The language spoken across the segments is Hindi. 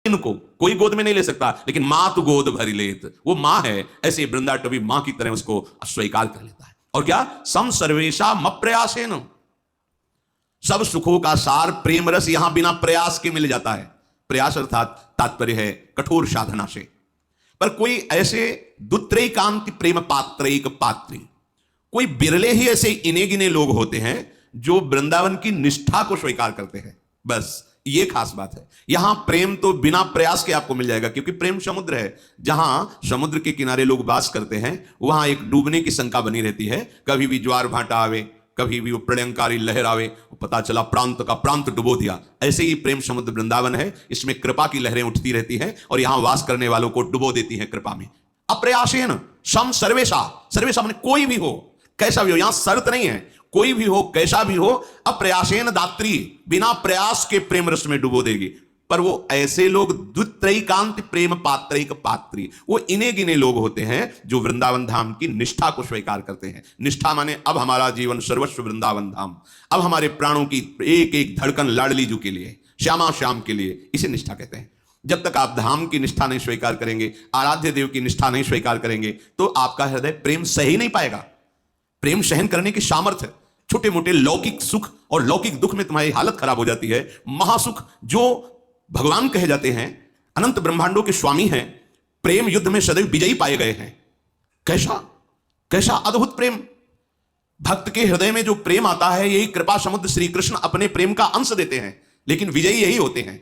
इनको कोई गोद में नहीं ले सकता, लेकिन मां तो गोद भरी लेत, वो मां है, ऐसे वृंदा टवी मां की तरह उसको स्वीकार कर लेता है। और क्या, सम सर्वेशा मप्रयासेन, सब सुखों का सार प्रेम रस यहां बिना प्रयास के मिल जाता है। प्रयास अर्थात तात्पर्य है कठोर साधना से। पर कोई ऐसे दुत्रैकांति प्रेम पात्रैक पात्री, कोई बिरले ही ऐसे इने गिने लोग होते हैं जो वृंदावन की निष्ठा को स्वीकार करते हैं। बस ये खास बात है। यहां प्रेम तो बिना प्रयास के आपको मिल जाएगा, क्योंकि प्रेम समुद्र है। जहां समुद्र के किनारे लोग वास करते हैं वहां एक डूबने की शंका बनी रहती है। कभी भी ज्वार भाटा आवे, कभी भी वो प्रलयंकारी लहर आवे, पता चला प्रांत का प्रांत डुबो दिया। ऐसे ही प्रेम समुद्र वृंदावन है, इसमें कृपा की लहरें उठती रहती हैं और यहां वास करने वालों को डुबो देती हैं कृपा में। अप्रयासेन सम सर्वेशा, सर्वेशा माने कोई भी हो, कैसा भी हो, यहां शर्त नहीं है, कोई भी हो, कैसा भी हो, अप्रयासेन दात्री, बिना प्रयास के प्रेम रस में डुबो देगी। पर वो ऐसे लोग द्वित्रैकांत प्रेम पात्रैक पात्री, वो इने गिने लोग होते हैं जो वृंदावन धाम की निष्ठा को स्वीकार करते हैं। निष्ठा माने अब हमारा जीवन सर्वस्व वृंदावन धाम, अब हमारे प्राणों की एक एक धड़कन लाडली जू के लिए, श्यामा श्याम के लिए, इसे निष्ठा कहते हैं। जब तक आप धाम की निष्ठा नहीं स्वीकार करेंगे, आराध्य देव की निष्ठा नहीं स्वीकार करेंगे, तो आपका हृदय प्रेम सह ही नहीं पाएगा। प्रेम सहन करने की सामर्थ्य, छोटे मोटे लौकिक सुख और लौकिक दुख में तुम्हारी हालत खराब हो जाती है। महासुख जो भगवान कहे जाते हैं, अनंत ब्रह्मांडों के स्वामी हैं, प्रेम युद्ध में सदैव विजयी पाए गए हैं। कैसा कैसा अद्भुत प्रेम! भक्त के हृदय में जो प्रेम आता है, यही कृपा समुद्र श्री कृष्ण अपने प्रेम का अंश देते हैं, लेकिन विजयी यही होते हैं।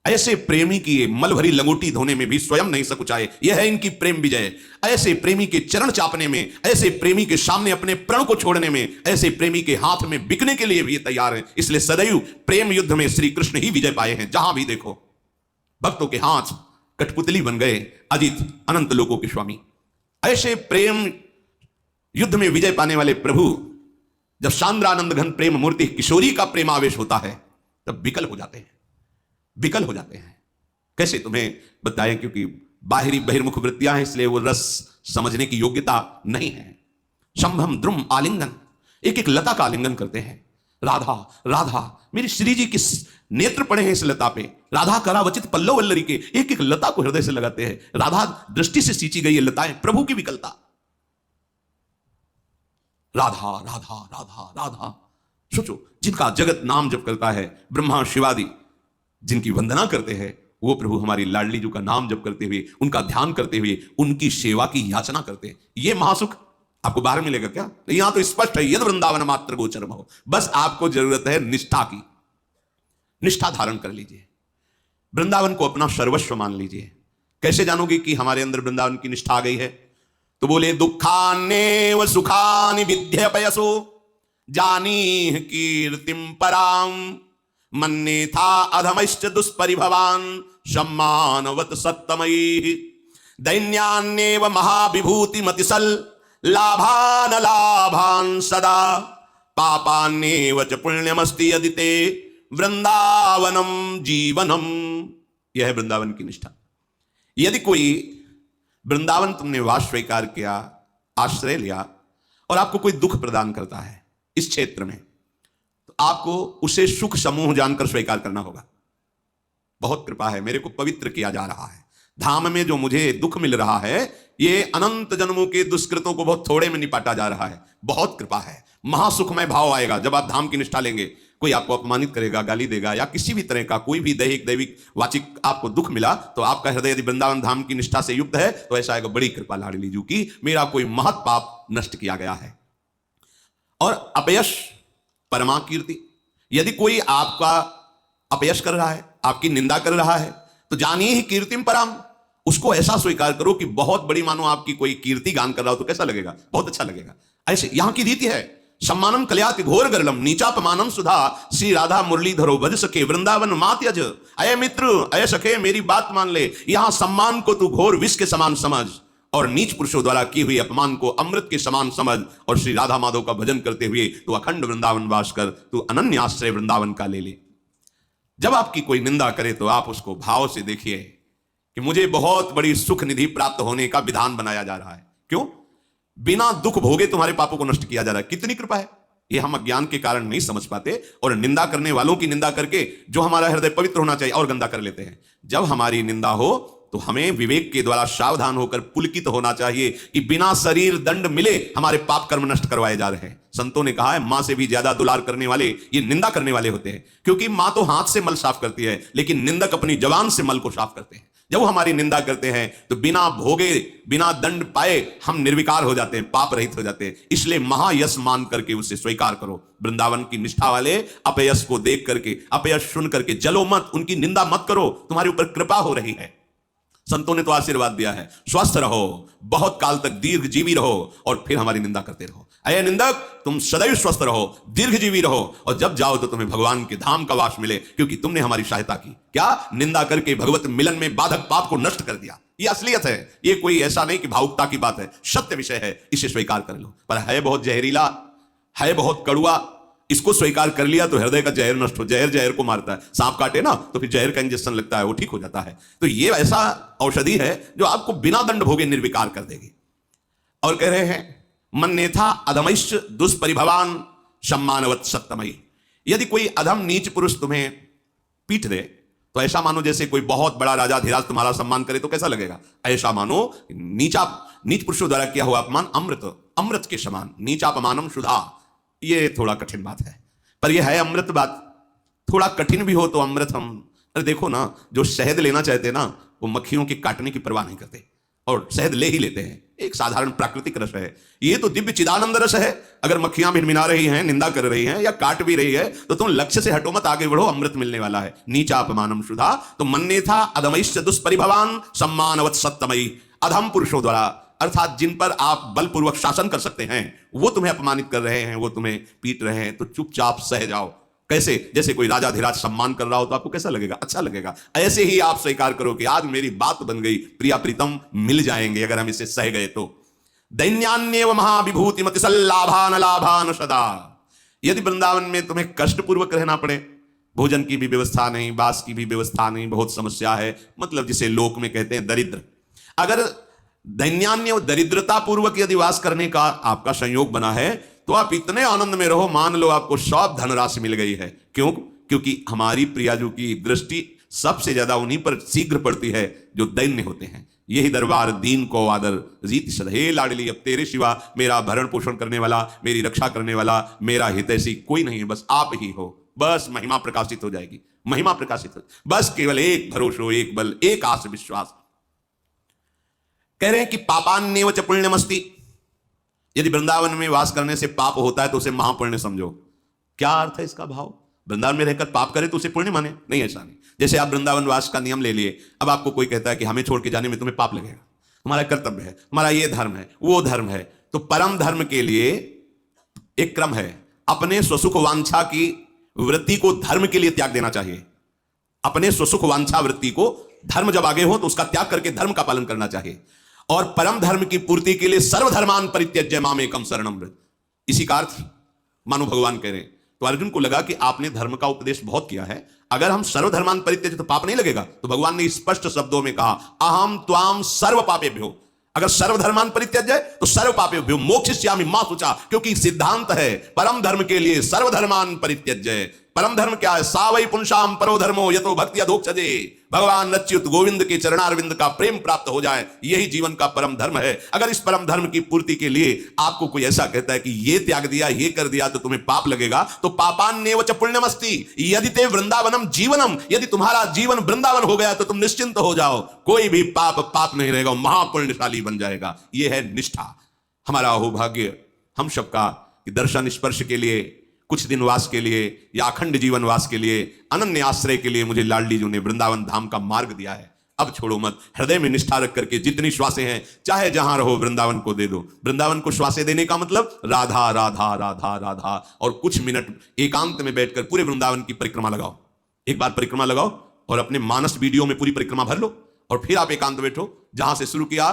ऐसे प्रेमी की मल भरी लंगोटी धोने में भी स्वयं नहीं सकुचाए, यह है इनकी प्रेम विजय। ऐसे प्रेमी के चरण चापने में, ऐसे प्रेमी के सामने अपने प्रण को छोड़ने में, ऐसे प्रेमी के हाथ में बिकने के लिए भी तैयार हैं। इसलिए सदैव प्रेम युद्ध में श्री कृष्ण ही विजय पाए हैं। जहां भी देखो भक्तों के हाथ कठपुतली बन गए अजित अनंत लोकों के स्वामी। ऐसे प्रेम युद्ध में विजय पाने वाले प्रभु, जब सांद्रानंद घन प्रेम मूर्ति किशोरी का प्रेमावेश होता है, तब विकल हो जाते हैं, विकल हो जाते हैं। कैसे तुम्हें बताएं, क्योंकि बाहरी बहिर्मुख वृत्तियां हैं, इसलिए वो रस समझने की योग्यता नहीं है। संभम द्रुम आलिंगन, एक एक लता का आलिंगन करते हैं। राधा राधा, मेरी श्री जी किस नेत्र पड़े हैं इस लता पे। राधा करावचित पल्लव वल्लरी के, एक एक लता को हृदय से लगाते हैं। राधा दृष्टि से सींची गई ये लताएं, प्रभु की विकलता। राधा राधा राधा राधा, सोचो, जिनका जगत नाम जप करता है, ब्रह्मा शिवादि जिनकी वंदना करते हैं, वो प्रभु हमारी लाडली जी का नाम जप करते हुए, उनका ध्यान करते हुए, उनकी सेवा की याचना करते हैं। ये महासुख आपको बाहर मिलेगा क्या? यहां तो स्पष्ट है, यद वृंदावन मात्र गोचरम हो। बस आपको जरूरत है निष्ठा की। निष्ठा धारण कर लीजिए, वृंदावन को अपना सर्वस्व मान लीजिए। कैसे जानोगे कि हमारे अंदर वृंदावन की निष्ठा आ गई है? तो बोले, दुखान्नेव सुखानि विद्यपयसो जानी कीर्तिम पराम मन्ने था अधमश्च दुष्परिभवान सम्मानवत सत्तमयी दैन्यान्नेव महाविभूति मतिसल लाभान लाभान सदा पापान्नेव च पुण्यमस्ति यदिते वृंदावनम जीवनम। यह है वृंदावन की निष्ठा। यदि कोई वृंदावन तुमने वास स्वीकार किया, आश्रय लिया, और आपको कोई दुख प्रदान करता है इस क्षेत्र में, तो आपको उसे सुख समूह जानकर स्वीकार करना होगा। बहुत कृपा है, मेरे को पवित्र किया जा रहा है। धाम में जो मुझे दुख मिल रहा है, ये अनंत जन्मों के दुष्कृतों को बहुत थोड़े में निपाटा जा रहा है। बहुत कृपा है, महासुखमय भाव आएगा जब आप धाम की निष्ठा लेंगे। कोई आपको अपमानित करेगा, गाली देगा, या किसी भी तरह का कोई भी दैहिक दैविक वाचिक आपको दुख मिला, तो आपका हृदय यदि वृंदावन धाम की निष्ठा से युक्त है, तो ऐसा आएगा, बड़ी कृपा लाडली जी की, मेरा कोई महत पाप नष्ट किया गया है। और अपयश परमा कीर्ति, यदि कोई आपका अपयश कर रहा है, आपकी निंदा कर रहा है, तो जानिए ही कीर्तिम पराम, उसको ऐसा स्वीकार करो कि बहुत बड़ी, मानो आपकी कोई कीर्ति गान कर रहा हो, तो कैसा लगेगा? बहुत अच्छा लगेगा। ऐसे यहां की रीति है, सम्मानम कल्याति घोर गरलम नीचापमानम सुधा श्री राधा मुरलीधरो भज सके वृंदावन मात यज। अय मित्र, अय सखे, मेरी बात मान ले, यहां सम्मान को तू घोर विष के समान समझ, और नीच पुरुषों द्वारा की हुई अपमान को अमृत के समान समझ, और श्री राधा माधव का भजन करते हुए तू अखंड वृंदावन वास कर, तू अनन्य आश्रय वृंदावन का ले ले। जब आपकी कोई निंदा करे तो आप उसको भाव से देखिए कि मुझे बहुत बड़ी सुख निधि प्राप्त होने का विधान बनाया जा रहा है। क्यों? बिना दुख भोगे तुम्हारे पापों को नष्ट किया जा रहा है। कितनी कृपा है! ये हम अज्ञान के कारण नहीं समझ पाते और निंदा करने वालों की निंदा करके जो हमारा हृदय पवित्र होना चाहिए और गंदा कर लेते हैं। जब हमारी निंदा हो तो हमें विवेक के द्वारा सावधान होकर पुलकित होना चाहिए कि बिना शरीर दंड मिले हमारे पाप कर्म नष्ट करवाए जा रहे हैं। संतों ने कहा है मां से भी ज्यादा दुलार करने वाले ये निंदा करने वाले होते हैं, क्योंकि मां तो हाथ से मल साफ करती है लेकिन निंदक अपनी जबान से मल को साफ करते हैं। जब वो हमारी निंदा करते हैं तो बिना भोगे बिना दंड पाए हम निर्विकार हो जाते हैं, पाप रहित हो जाते हैं। इसलिए महायश मान करके उसे स्वीकार करो। वृंदावन की निष्ठा वाले अपयश को देख करके, अपयश सुन करके जलो मत, उनकी निंदा मत करो, तुम्हारे ऊपर कृपा हो रही है। संतों ने तो आशीर्वाद दिया है, स्वस्थ रहो, बहुत काल तक दीर्घ जीवी रहो और फिर हमारी निंदा करते रहो। अये निंदक, तुम सदैव स्वस्थ रहो, दीर्घ जीवी रहो और जब जाओ तो तुम्हें भगवान के धाम का वास मिले, क्योंकि तुमने हमारी सहायता की। क्या? निंदा करके भगवत मिलन में बाधक पाप को नष्ट कर दिया। ये असलियत है, ये कोई ऐसा नहीं कि भावुकता की बात है, सत्य विषय है, इसे स्वीकार कर लो। पर है बहुत जहरीला, है बहुत कड़ुआ, इसको स्वीकार कर लिया तो हृदय का जहर नष्ट हो। जहर जहर को मारता है, सांप काटे ना तो फिर जहर का इंजेक्शन लगता है, वो ठीक हो जाता है। तो ये ऐसा औषधि है जो आपको बिना दंड भोगे निर्विकार कर देगी। और कह रहे हैं मन्नेथा अधमैश्च दुष्परिभवान सम्मानवत् सत्तमयी। यदि कोई अधम नीच पुरुष तुम्हें पीट दे तो ऐसा मानो जैसे कोई बहुत बड़ा राजा धीराज तुम्हारा सम्मान करे तो कैसा लगेगा। ऐसा मानो नीच पुरुषों द्वारा किया हुआ अपमान अमृत के समान। नीचापमानम सुधा, ये थोड़ा कठिन बात है, पर यह है अमृत बात। थोड़ा कठिन भी हो तो अमृत हम, अरे देखो ना, जो शहद लेना चाहते ना वो मक्खियों के काटने की परवाह नहीं करते और शहद ले ही लेते हैं। एक साधारण प्राकृतिक रस है, ये तो दिव्य चिदानंद रस है। अगर मक्खियां भिनभिना रही हैं, निंदा कर रही हैं या काट भी रही है तो तुम लक्ष्य से हटो मत, आगे बढ़ो, अमृत मिलने वाला है। नीचा अपमानम सुधा, तो मन्नेथा अधमैश्च दुष्परिभवान सम्मानवत् सत्तमयी। अधम पुरुषों द्वारा, अर्थात जिन पर आप बलपूर्वक शासन कर सकते हैं, वो तुम्हें अपमानित कर रहे हैं, वो तुम्हें पीट रहे हैं, तो चुपचाप सह जाओ। कैसे? जैसे कोई राजा धीराज सम्मान कर रहा हो तो आपको कैसा लगेगा? अच्छा लगेगा। ऐसे ही आप स्वीकार करो कि आज मेरी बात बन गई, प्रिया प्रीतम मिल जाएंगे अगर हम इसे सह गए तो। दैन्यान्येव महाविभूति मति सल्लाभान लाभान सदा। यदि वृंदावन में तुम्हें कष्टपूर्वक रहना पड़े, भोजन की भी व्यवस्था नहीं, बास की भी व्यवस्था नहीं, बहुत समस्या है, मतलब जिसे लोक में कहते हैं दरिद्र, अगर दैन्यान्य दरिद्रता पूर्वक यदि वास करने का आपका संयोग बना है तो आप इतने आनंद में रहो, मान लो आपको सब धनराशि मिल गई है। क्यों? क्योंकि हमारी प्रियाजू की दृष्टि सबसे ज्यादा उन्हीं पर शीघ्र पड़ती है जो दैन्य होते हैं। यही दरबार दीन को आदर रीत सदहे लाडली, अब तेरे सिवा मेरा भरण पोषण करने वाला, मेरी रक्षा करने वाला, मेरा हितैषी कोई नहीं है, बस आप ही हो। बस महिमा प्रकाशित हो जाएगी, महिमा प्रकाशित हो, बस केवल एक भरोसो, एक बल, एक आस विश्वास। कह रहे हैं कि पापान्येव च पुण्यमस्ति। यदि वृंदावन में वास करने से पाप होता है तो उसे महापुण्य समझो। क्या अर्थ है इसका भाव? वृंदावन में रहकर पाप करे तो उसे पुण्य माने? नहीं, ऐसा नहीं। जैसे आप वृंदावन वास का नियम ले लिए, अब आपको कोई कहता है कि हमें छोड़ के जाने में तुम्हें पाप लगेगा, हमारा कर्तव्य है, हमारा ये धर्म है, वो धर्म है, तो परम धर्म के लिए एक क्रम है। अपने स्वसुख वांछा की वृत्ति को धर्म के लिए त्याग देना चाहिए। अपने स्वसुख वांछा वृत्ति को, धर्म जब आगे हो तो उसका त्याग करके धर्म का पालन करना चाहिए। और परम धर्म की पूर्ति के लिए सर्वधर्मान परित्यज्य मामेकम शरणम व्रज, इसी का अर्थ मानो भगवान कह रहे हैं। तो अर्जुन को लगा कि आपने धर्म का उपदेश बहुत किया है, अगर हम सर्वधर्मान परित्यज्य तो पाप नहीं लगेगा। तो भगवान ने स्पष्ट शब्दों में कहा अहम त्वाम सर्व पापेभ्यो, अगर सर्वधर्मान परित्यज्य तो सर्व पापेभ्यो मोक्षयिष्यामि मा शुचा, क्योंकि सिद्धांत है परम धर्म के लिए सर्वधर्मान परित्यज्य। परम धर्म क्या है? सा वै पुंसाम परो धर्मो यतो भक्ति अधोक्षजे, भगवान अच्युत गोविंद के चरणारविंद का प्रेम प्राप्त हो जाए, यही जीवन का परम धर्म है। अगर इस परम धर्म की पूर्ति के लिए आपको कोई ऐसा कहता है कि ये त्याग दिया, ये कर दिया तो तुम्हें पाप लगेगा, तो पापान्येव च पुण्यमस्ति। यदि ते वृंदावनम जीवनम, यदि तुम्हारा जीवन वृंदावन हो गया तो तुम निश्चिंत हो जाओ, कोई भी पाप नहीं रहेगा, महापुण्यशाली बन जाएगा। यह है निष्ठा। हमारा अहोभाग्य हम सबका कि दर्शन स्पर्श के लिए, कुछ दिन वास के लिए या अखंड जीवन वास के लिए, अनन्य आश्रय के लिए मुझे लाडली जी ने वृंदावन धाम का मार्ग दिया है। अब छोड़ो मत, हृदय में निष्ठा रख करके जितनी श्वासें हैं, चाहे जहां रहो, वृंदावन को दे दो। वृंदावन को श्वासें देने का मतलब राधा राधा राधा राधा, और कुछ मिनट एकांत में बैठकर पूरे वृंदावन की परिक्रमा लगाओ। एक बार परिक्रमा लगाओ और अपने मानस वीडियो में पूरी परिक्रमा भर लो, और फिर आप एकांत बैठो, जहां से शुरू किया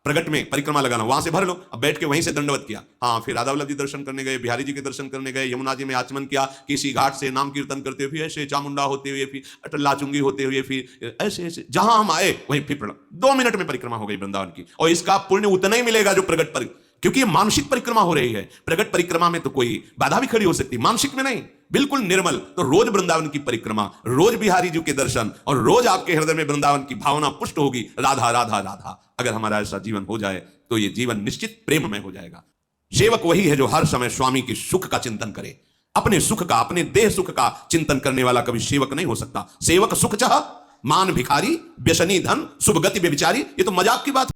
प्रगट में परिक्रमा लगाना, वहां से भर लो। अब बैठ के वहीं से दंडवत किया, हाँ, फिर राधा वल्लभ जी दर्शन करने गए, बिहारी जी के दर्शन करने गए, यमुना जी में आचमन किया, किसी घाट से नाम कीर्तन करते हुए, फिर ऐसे चामुंडा होते हुए, फिर अटल लाचुंगी होते हुए, फिर ऐसे ऐसे जहां हम आए वहीं फिर 2 मिनट में परिक्रमा हो गई वृंदावन की। और इसका पुण्य उतना ही मिलेगा जो प्रगट पर, क्योंकि ये मानसिक परिक्रमा हो रही है। प्रगट परिक्रमा में तो कोई बाधा भी खड़ी हो सकती, मानसिक में नहीं, बिल्कुल निर्मल। तो रोज वृंदावन की परिक्रमा, रोज बिहारी जी के दर्शन, और रोज आपके हृदय में वृंदावन की भावना पुष्ट होगी, राधा राधा राधा। अगर हमारा ऐसा जीवन हो जाए तो ये जीवन निश्चित प्रेम में हो जाएगा। सेवक वही है जो हर समय स्वामी के सुख का चिंतन करे। अपने सुख का, अपने देह सुख का चिंतन करने वाला कभी सेवक नहीं हो सकता। सेवक सुख चाह, मान भिखारी, व्यसनी धन, शुभ गति व्यभिचारी, ये तो मजाक की बात